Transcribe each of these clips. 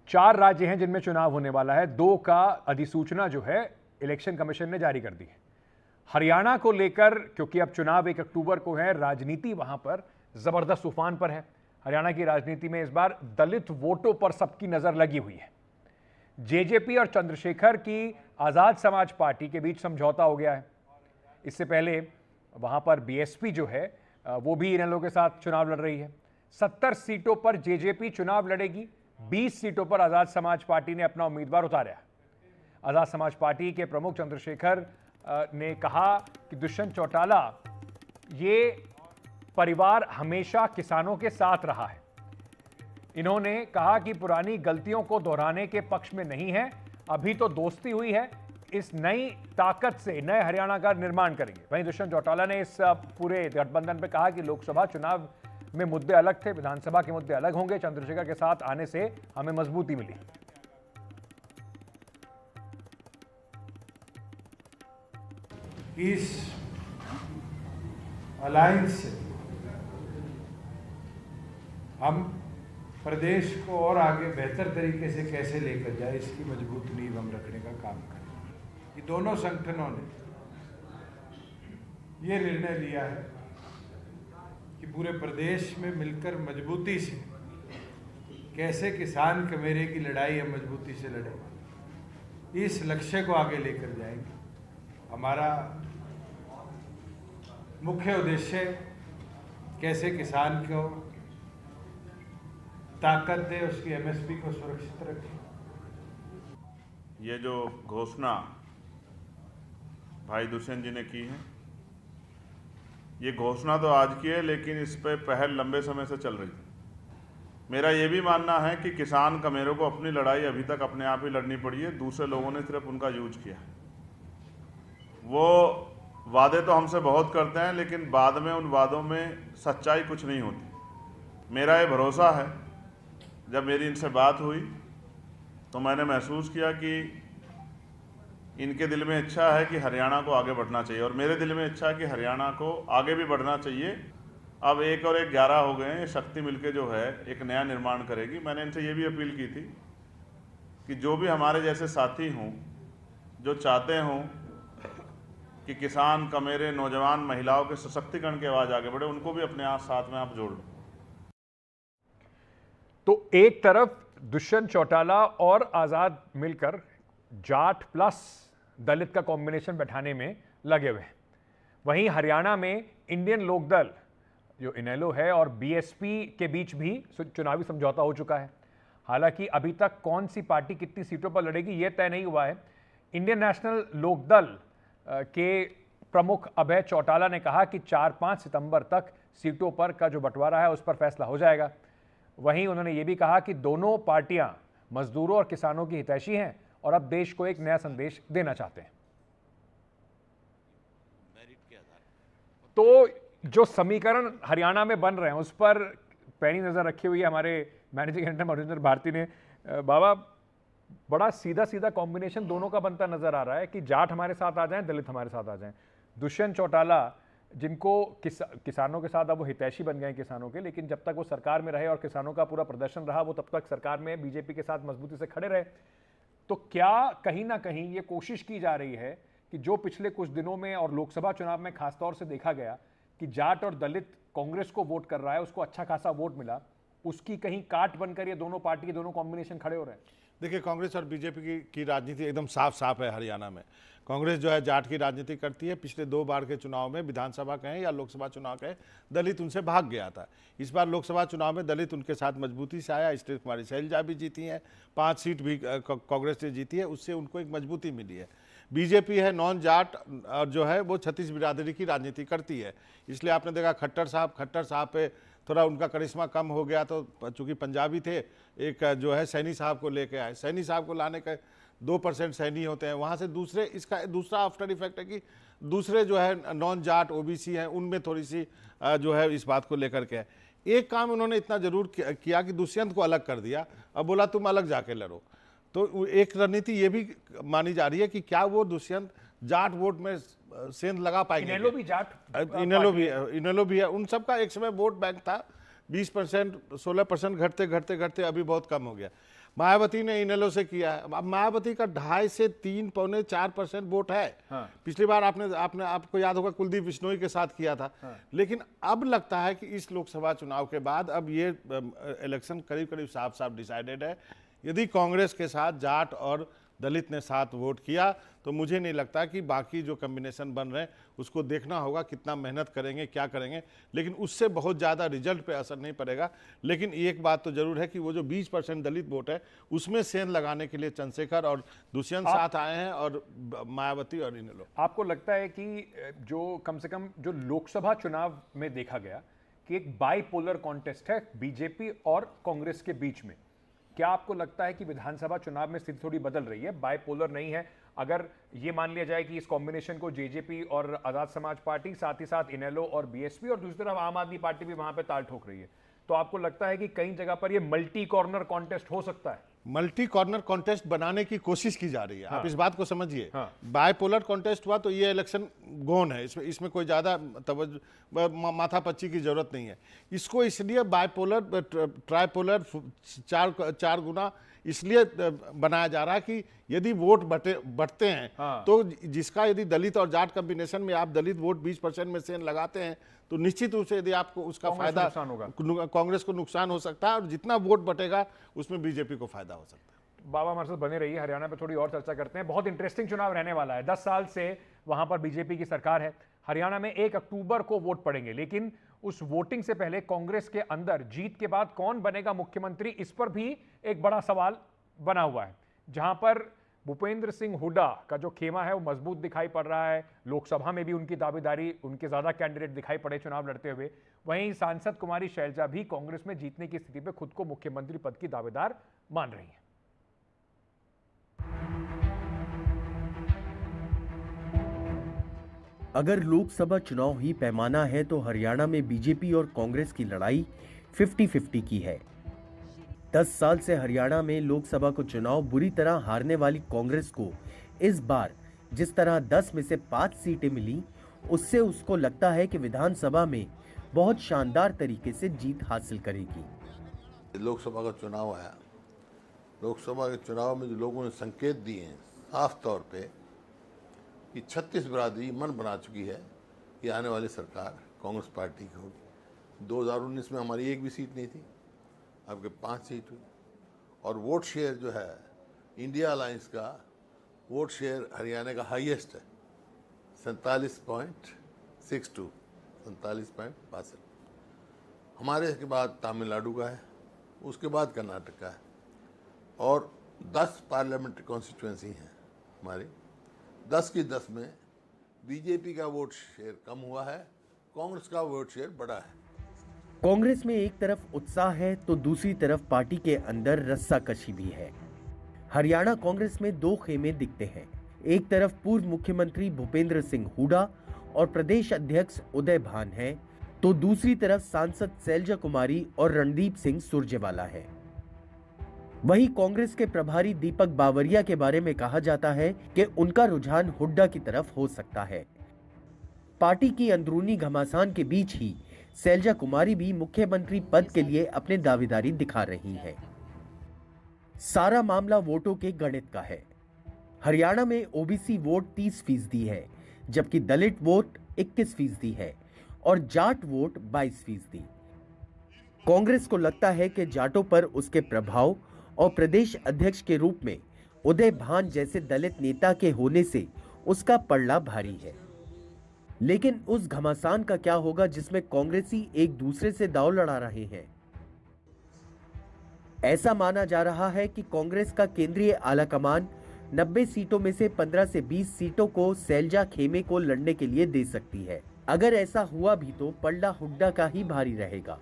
4 राज्य हैं जिनमें चुनाव होने वाला है, 2 का अधिसूचना जो है इलेक्शन कमीशन ने जारी कर दी है। हरियाणा को लेकर, क्योंकि अब चुनाव 1 अक्टूबर को है, राजनीति वहां पर जबरदस्त उफान पर है। हरियाणा की राजनीति में इस बार दलित वोटों पर सबकी नजर लगी हुई है। जेजेपी और चंद्रशेखर की आजाद समाज पार्टी के बीच समझौता हो गया है। इससे पहले वहां पर बीएसपी जो है वो भी इनेलो के साथ चुनाव लड़ रही है। 70 सीटों पर जेजेपी चुनाव लड़ेगी, 20 सीटों पर आजाद समाज पार्टी ने अपना उम्मीदवार उतारा। आजाद समाज पार्टी के प्रमुख चंद्रशेखर ने कहा कि दुष्यंत चौटाला ये परिवार हमेशा किसानों के साथ रहा है। इन्होंने कहा कि पुरानी गलतियों को दोहराने के पक्ष में नहीं है, अभी तो दोस्ती हुई है, इस नई ताकत से नए हरियाणा का निर्माण करेंगे। वहीं दुष्यंत चौटाला ने इस पूरे गठबंधन पे कहा कि लोकसभा चुनाव में मुद्दे अलग थे, विधानसभा के मुद्दे अलग होंगे। चंद्रशेखर के साथ आने से हमें मजबूती मिली। इस अलायंस से हम प्रदेश को और आगे बेहतर तरीके से कैसे लेकर जाए, इसकी मजबूत नींव हम रखने का काम करें। ये दोनों संगठनों ने ये निर्णय लिया है कि पूरे प्रदेश में मिलकर मजबूती से कैसे किसान कमेरे की लड़ाई हम मजबूती से लड़ें, इस लक्ष्य को आगे लेकर जाएंगे। हमारा मुख्य उद्देश्य कैसे किसान को ताकत दे, उसकी एमएसपी को सुरक्षित रखे। ये जो घोषणा भाई दुष्यंत जी ने की है, ये घोषणा तो आज की है, लेकिन इस पे पहल लंबे समय से चल रही थी। मेरा ये भी मानना है कि किसान कमेरों को अपनी लड़ाई अभी तक अपने आप ही लड़नी पड़ी है, दूसरे लोगों ने सिर्फ उनका यूज किया। वो वादे तो हमसे बहुत करते हैं, लेकिन बाद में उन वादों में सच्चाई कुछ नहीं होती। मेरा ये भरोसा है, जब मेरी इनसे बात हुई तो मैंने महसूस किया कि इनके दिल में इच्छा है कि हरियाणा को आगे बढ़ना चाहिए, और मेरे दिल में इच्छा है कि हरियाणा को आगे भी बढ़ना चाहिए। अब 1 और 1 11 हो गए हैं, ये शक्ति मिलके जो है एक नया निर्माण करेगी। मैंने इनसे ये भी अपील की थी कि जो भी हमारे जैसे साथी हों, जो चाहते हों कि किसान कमेरे, नौजवान, महिलाओं के सशक्तिकरण की आवाज़ आगे बढ़े, उनको भी अपने आप साथ में आप जोड़ लो। तो एक तरफ दुष्यंत चौटाला और आजाद मिलकर जाट प्लस दलित का कॉम्बिनेशन बैठाने में लगे हुए हैं। वहीं हरियाणा में इंडियन लोकदल जो इनेलो है और बीएसपी के बीच भी चुनावी समझौता हो चुका है। हालांकि अभी तक कौन सी पार्टी कितनी सीटों पर लड़ेगी यह तय नहीं हुआ है। इंडियन नेशनल लोकदल के प्रमुख अभय चौटाला ने कहा कि 4-5 सितंबर तक सीटों पर का जो बंटवारा है उस पर फैसला हो जाएगा। वहीं उन्होंने ये भी कहा कि दोनों पार्टियां मजदूरों और किसानों की हितैषी हैं और अब देश को एक नया संदेश देना चाहते हैं। तो जो समीकरण हरियाणा में बन रहे हैं उस पर पैनी नजर रखी हुई है हमारे मैनेजिंग एडिटर मधुरेंद्र भारती ने। बाबा, बड़ा सीधा सीधा कॉम्बिनेशन दोनों का बनता नजर आ रहा है कि जाट हमारे साथ आ जाएं, दलित हमारे साथ आ जाएं। दुष्यंत चौटाला जिनको किसानों के साथ अब वो हितैषी बन गए किसानों के, लेकिन जब तक वो सरकार में रहे और किसानों का पूरा प्रदर्शन रहा वो तब तक सरकार में बीजेपी के साथ मजबूती से खड़े रहे। तो क्या कहीं ना कहीं ये कोशिश की जा रही है कि जो पिछले कुछ दिनों में और लोकसभा चुनाव में खासतौर से देखा गया कि जाट और दलित कांग्रेस को वोट कर रहा है, उसको अच्छा खासा वोट मिला, उसकी कहीं काट बनकर ये दोनों पार्टी के दोनों कॉम्बिनेशन खड़े हो रहे हैं? देखिए, कांग्रेस और बीजेपी की राजनीति एकदम साफ साफ है हरियाणा में। कांग्रेस जो है जाट की राजनीति करती है। पिछले 2 बार के चुनाव में, विधानसभा कहें या लोकसभा चुनाव कहें, दलित उनसे भाग गया था। इस बार लोकसभा चुनाव में दलित उनके साथ मजबूती से आया। स्टेट कुमारी शैलजा भी जीती हैं, 5 सीट भी कांग्रेस ने जीती है, उससे उनको एक मजबूती मिली है। बीजेपी है नॉन जाट और जो है वो 36 बिरादरी की राजनीति करती है। इसलिए आपने देखा खट्टर साहब पे थोड़ा उनका करिश्मा कम हो गया, तो चूंकि पंजाबी थे, एक जो है सैनी साहब को लेके आए। सैनी साहब को लाने का 2% सैनी होते हैं वहाँ से। इसका दूसरा आफ्टर इफेक्ट है कि दूसरे जो है नॉन जाट ओबीसी हैं, उनमें थोड़ी सी जो है इस बात को लेकर के एक काम उन्होंने इतना जरूर किया कि दुष्यंत को अलग कर दिया। अब बोला तुम अलग जाके लड़ो। तो एक रणनीति ये भी मानी जा रही है कि क्या वो दुष्यंत जाट वोट में सेंध लगा पाएंगे। इनेलो भी जाट, इनेलो भी है। उन सबका एक समय वोट बैंक था 20%, 16% घटते अभी बहुत कम हो गया। मायावती ने इनेलो से किया है। अब मायावती का 2.5 से 3 पौने 4% वोट है। हाँ। पिछली बार आपको याद होगा कुलदीप बिश्नोई के साथ किया था। हाँ। लेकिन अब लगता है कि इस लोकसभा चुनाव के बाद अब ये इलेक्शन करीब करीब साफ साफ डिसाइडेड है। यदि कांग्रेस के साथ जाट और दलित ने साथ वोट किया तो मुझे नहीं लगता कि बाकी जो कॉम्बिनेशन बन रहे हैं उसको देखना होगा, कितना मेहनत करेंगे, क्या करेंगे, लेकिन उससे बहुत ज़्यादा रिजल्ट पे असर नहीं पड़ेगा। लेकिन एक बात तो जरूर है कि वो जो 20% दलित वोट है उसमें सेंध लगाने के लिए चंद्रशेखर और दुष्यंत साथ आए हैं, और मायावती और इनेलो। आपको लगता है कि जो कम से कम जो लोकसभा चुनाव में देखा गया कि एक बाइपोलर कॉन्टेस्ट है बीजेपी और कांग्रेस के बीच में, क्या आपको लगता है कि विधानसभा चुनाव में स्थिति थोड़ी बदल रही है, बाइपोलर नहीं है? अगर ये मान लिया जाए कि इस कॉम्बिनेशन को जेजेपी और आजाद समाज पार्टी, साथ ही साथ इनेलो और बीएसपी, और दूसरी तरफ आम आदमी पार्टी भी वहां पे ताल ठोक रही है, तो आपको लगता है कि कई जगह पर ये मल्टी कॉर्नर कॉन्टेस्ट हो सकता है? मल्टी कॉर्नर कॉन्टेस्ट बनाने की कोशिश की जा रही है। हाँ। आप इस बात को समझिए। हाँ। बाइपोलर कॉन्टेस्ट हुआ तो ये इलेक्शन गौन है, इसमें कोई ज़्यादा माथापच्ची की जरूरत नहीं है। इसको इसलिए बाइपोलर ट्राइपोलर 4 गुना इसलिए बनाया जा रहा है कि यदि वोट बढ़ते हैं हाँ। तो जिसका यदि दलित और जाट कॉम्बिनेशन में आप दलित वोट 20% में से लगाते हैं तो निश्चित रूप से यदि आपको उसका कांग्रेस को फायदा नुकसान होगा। कांग्रेस को नुकसान हो सकता है, और जितना वोट बटेगा उसमें बीजेपी को फायदा हो सकता है। बाबा हमारे साथ बने रहिए, हरियाणा पे थोड़ी और चर्चा करते हैं। बहुत इंटरेस्टिंग चुनाव रहने वाला है। 10 साल से वहां पर बीजेपी की सरकार है। हरियाणा में 1 अक्टूबर को वोट पड़ेंगे, लेकिन उस वोटिंग से पहले कांग्रेस के अंदर जीत के बाद कौन बनेगा मुख्यमंत्री, इस पर भी एक बड़ा सवाल बना हुआ है। जहां पर भूपेंद्र सिंह हुड्डा का जो खेमा है वो मजबूत दिखाई पड़ रहा है, लोकसभा में भी उनकी दावेदारी, उनके ज्यादा कैंडिडेट दिखाई पड़े चुनाव लड़ते हुए। वहीं सांसद कुमारी शैलजा भी कांग्रेस में जीतने की स्थिति पे खुद को मुख्यमंत्री पद की दावेदार मान रही हैं। अगर लोकसभा चुनाव ही पैमाना है तो हरियाणा में बीजेपी और कांग्रेस की लड़ाई 50-50 की है। 10 साल से हरियाणा में लोकसभा को चुनाव बुरी तरह हारने वाली कांग्रेस को इस बार जिस तरह 10 में से 5 सीटें मिली, उससे उसको लगता है कि विधानसभा में बहुत शानदार तरीके से जीत हासिल करेगी। लोकसभा का चुनाव आया, लोकसभा के चुनाव में जो लोगों ने संकेत दिए हैं साफ तौर पे कि 36 बिरादरी मन बना चुकी है कि आने वाली सरकार कांग्रेस पार्टी की होगी। 2019 में हमारी एक भी सीट नहीं थी, अब के 5 सीट हुई, और वोट शेयर जो है इंडिया अलायंस का वोट शेयर हरियाणा का हाईएस्ट है, 47.62, 47.62। हमारे के बाद तमिलनाडु का है, उसके बाद कर्नाटक का है, और 10 पार्लियामेंट्री कॉन्स्टिट्यूएंसी हैं हमारी। 10 की 10 में बीजेपी का वोट शेयर कम हुआ है, कांग्रेस का वोट शेयर बढ़ा है। कांग्रेस में एक तरफ उत्साह है तो दूसरी तरफ पार्टी के अंदर रस्साकशी भी है। हरियाणा कांग्रेस में 2 खेमे दिखते हैं। एक तरफ पूर्व मुख्यमंत्री भूपेंद्र सिंह हुड्डा और प्रदेश अध्यक्ष उदय भान है, तो दूसरी तरफ सांसद शैलजा कुमारी और रणदीप सिंह सुरजेवाला है। वहीं कांग्रेस के प्रभारी दीपक बावरिया के बारे में कहा जाता है कि उनका रुझान हुड्डा की तरफ हो सकता है। पार्टी की अंदरूनी घमासान के बीच ही शैलजा कुमारी भी मुख्यमंत्री पद के लिए अपनी दावेदारी दिखा रही हैं। सारा मामला वोटों के गणित का है। हरियाणा में ओबीसी वोट 30% है, जबकि दलित वोट 21% है और जाट वोट 22%। कांग्रेस को लगता है कि जाटों पर उसके प्रभाव और प्रदेश अध्यक्ष के रूप में उदय भान जैसे दलित नेता के होने से उसका पलड़ा भारी है। लेकिन उस घमासान का क्या होगा जिसमें कांग्रेसी एक दूसरे से दांव लड़ा रहे हैं? ऐसा माना जा रहा है कि कांग्रेस का केंद्रीय आलाकमान 90 सीटों में से 15 से 20 सीटों को शैलजा खेमे को लड़ने के लिए दे सकती है। अगर ऐसा हुआ भी तो पलड़ा हुड्डा का ही भारी रहेगा।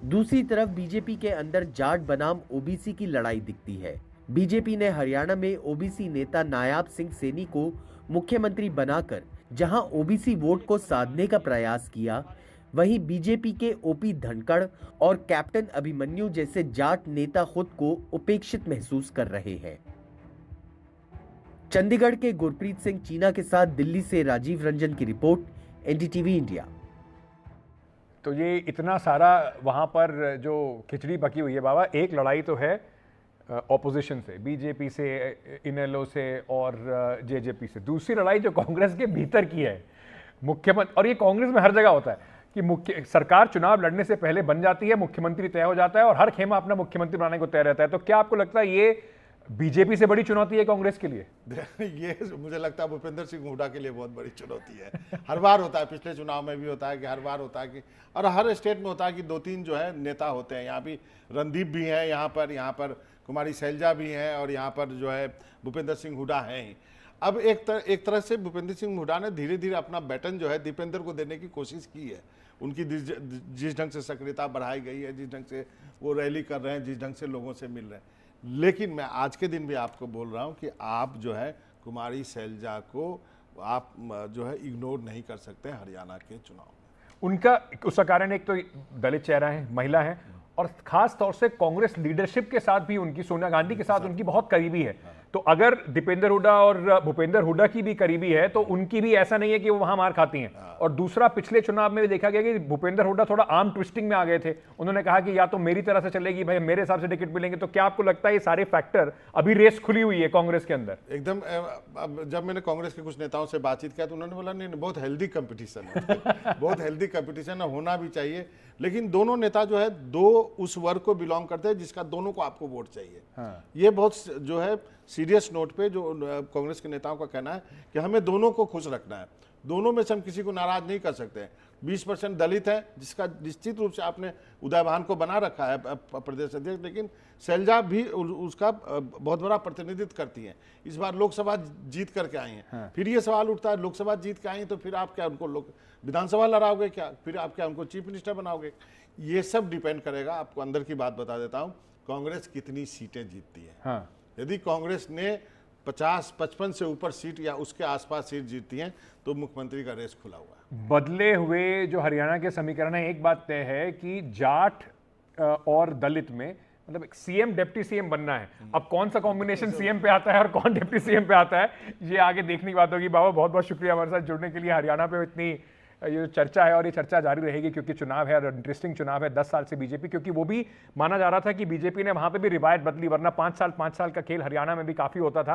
दूसरी तरफ बीजेपी के अंदर जाट बनाम ओबीसी की लड़ाई दिखती है। बीजेपी ने हरियाणा में ओबीसी नेता नायाब सिंह सैनी को मुख्यमंत्री बनाकर जहां ओबीसी वोट को साधने का प्रयास किया, वहीं बीजेपी के ओपी धनखड़ और कैप्टन अभिमन्यु जैसे जाट नेता खुद को उपेक्षित महसूस कर रहे हैं। चंडीगढ़ के गुरप्रीत सिंह चीना के साथ दिल्ली से राजीव रंजन की रिपोर्ट, एनडीटीवी इंडिया। तो ये इतना सारा वहाँ पर जो खिचड़ी पकी हुई है बाबा, एक लड़ाई तो है ऑपोजिशन से, बीजेपी से, इनेलो से और जेजेपी से। दूसरी लड़ाई जो कांग्रेस के भीतर की है, मुख्यमंत्री, और ये कांग्रेस में हर जगह होता है कि मुख्य सरकार चुनाव लड़ने से पहले बन जाती है, मुख्यमंत्री तय हो जाता है और हर खेमा अपना मुख्यमंत्री बनाने को तय रहता है। तो क्या आपको लगता है ये बीजेपी से बड़ी चुनौती है कांग्रेस के लिए? ये मुझे लगता है भूपेंद्र सिंह हुड्डा के लिए बहुत बड़ी चुनौती है। हर बार होता है, पिछले चुनाव में भी होता है कि हर बार होता है कि, और हर स्टेट में होता है कि 2-3 जो है नेता होते हैं। यहाँ भी रणदीप भी हैं, यहाँ पर कुमारी शैलजा भी हैं, और यहाँ पर जो है भूपेंद्र सिंह हुड्डा हैं ही। अब एक तरह से भूपेंद्र सिंह हुड्डा ने धीरे धीरे अपना बैटन जो है दीपेंद्र को देने की कोशिश की है। उनकी जिस ढंग से सक्रियता बढ़ाई गई है, जिस ढंग से वो रैली कर रहे हैं, जिस ढंग से लोगों से मिल रहे हैं। लेकिन मैं आज के दिन भी आपको बोल रहा हूं कि आप जो है कुमारी शैलजा को आप जो है इग्नोर नहीं कर सकते हरियाणा के चुनाव में। उनका उसका कारण एक तो दलित चेहरा है, महिला है, और खास तौर से कांग्रेस लीडरशिप के साथ भी उनकी, सोनिया गांधी के साथ उनकी बहुत करीबी है। तो अगर दीपेंद्र हुड्डा और भूपेंद्र हुड्डा की भी करीबी है तो उनकी भी ऐसा नहीं है कि वो वहां मार खाती हैं। और दूसरा, पिछले चुनाव में भी देखा गया कि भूपेंद्र हुड्डा थोड़ा आर्म ट्विस्टिंग में आ गए थे। उन्होंने कहा कि या तो मेरी तरह से चलेगी भाई, मेरे हिसाब से टिकट मिलेंगे। तो क्या आपको लगता है ये सारे फैक्टर, अभी रेस खुली हुई है कांग्रेस के अंदर? एकदम। जब मैंने कांग्रेस के कुछ नेताओं से बातचीत किया तो उन्होंने बोला नहीं, बहुत हेल्दी कंपटीशन है। बहुत हेल्दी कंपटीशन है, होना भी चाहिए। लेकिन दोनों नेता जो है दो उस वर्ग को बिलोंग करते हैं जिसका दोनों को आपको वोट चाहिए। ये बहुत जो है सीरियस नोट पे जो कांग्रेस के नेताओं का कहना है कि हमें दोनों को खुश रखना है, दोनों में से हम किसी को नाराज नहीं कर सकते। 20% दलित है, जिसका निश्चित रूप से आपने उदयभान को बना रखा है प्रदेश अध्यक्ष, लेकिन शैलजा भी उसका बहुत बड़ा प्रतिनिधित्व करती हैं। इस बार लोकसभा जीत करके आई हैं। फिर ये सवाल उठता है, लोकसभा जीत के आई हैं तो फिर आप क्या उनको विधानसभा लड़ाओगे क्या? फिर आप क्या उनको चीफ मिनिस्टर बनाओगे? ये सब डिपेंड करेगा। आपको अंदर की बात बता देता हूँ, कांग्रेस कितनी सीटें जीतती है। यदि कांग्रेस ने 50-55 से ऊपर सीट या उसके आसपास सीट जीतती हैं तो मुख्यमंत्री का रेस खुला हुआ है। बदले हुए जो हरियाणा के समीकरण है, एक बात तय है कि जाट और दलित में मतलब सीएम डिप्टी सीएम बनना है। अब कौन सा कॉम्बिनेशन सीएम पे आता है और कौन डिप्टी सीएम पे आता है, ये आगे देखने की बात होगी। बाबा बहुत बहुत शुक्रिया हमारे साथ जुड़ने के लिए। हरियाणा पे इतनी ये चर्चा है और ये चर्चा जारी रहेगी क्योंकि चुनाव है और इंटरेस्टिंग चुनाव है। 10 साल से बीजेपी, क्योंकि वो भी माना जा रहा था कि बीजेपी ने वहां पे भी रिवायत बदली, वरना 5 साल का खेल हरियाणा में भी काफी होता था।